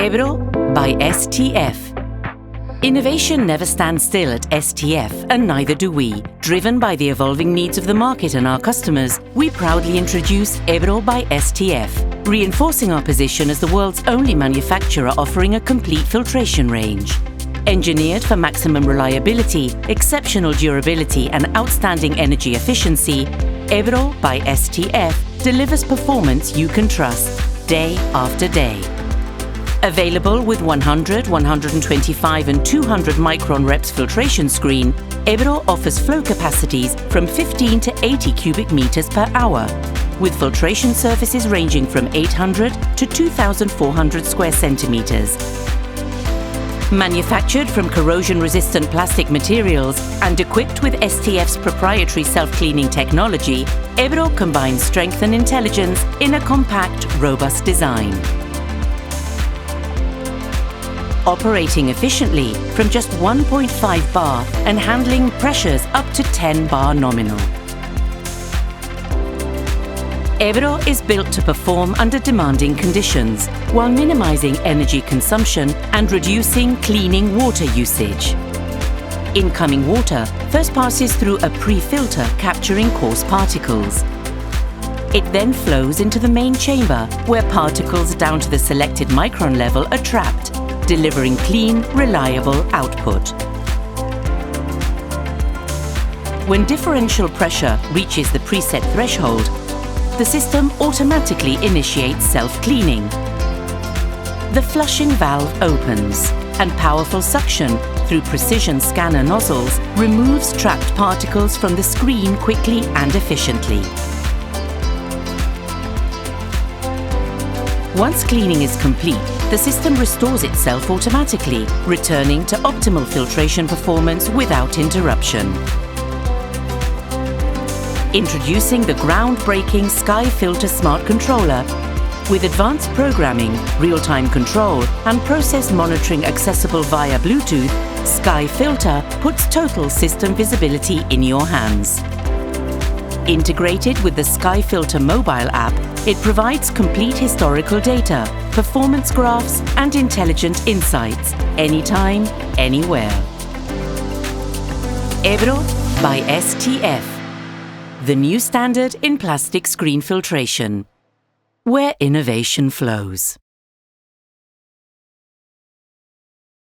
EBRO by STF. Innovation never stands still at STF, and neither do we. Driven by the evolving needs of the market and our customers, we proudly introduce EBRO by STF, reinforcing our position as the world's only manufacturer offering a complete filtration range. Engineered for maximum reliability, exceptional durability and outstanding energy efficiency, EBRO by STF delivers performance you can trust, day after day. Available with 100, 125 and 200 micron reps filtration screen, EBRO offers flow capacities from 15 to 80 cubic meters per hour, with filtration surfaces ranging from 800 to 2,400 square centimeters. Manufactured from corrosion-resistant plastic materials and equipped with STF's proprietary self-cleaning technology, EBRO combines strength and intelligence in a compact, robust design. Operating efficiently from just 1.5 bar and handling pressures up to 10 bar nominal. EBRO is built to perform under demanding conditions while minimizing energy consumption and reducing cleaning water usage. Incoming water first passes through a pre-filter capturing coarse particles. It then flows into the main chamber where particles down to the selected micron level are trapped, delivering clean, reliable output. When differential pressure reaches the preset threshold, the system automatically initiates self-cleaning. The flushing valve opens, and powerful suction through precision scanner nozzles removes trapped particles from the screen quickly and efficiently. Once cleaning is complete, the system restores itself automatically, returning to optimal filtration performance without interruption. Introducing the groundbreaking Sky Filter Smart Controller. With advanced programming, real-time control and process monitoring accessible via Bluetooth, Sky Filter puts total system visibility in your hands. Integrated with the Sky Filter mobile app, it provides complete historical data, performance graphs and intelligent insights, anytime, anywhere. EBRO by STF. The new standard in plastic screen filtration, where innovation flows.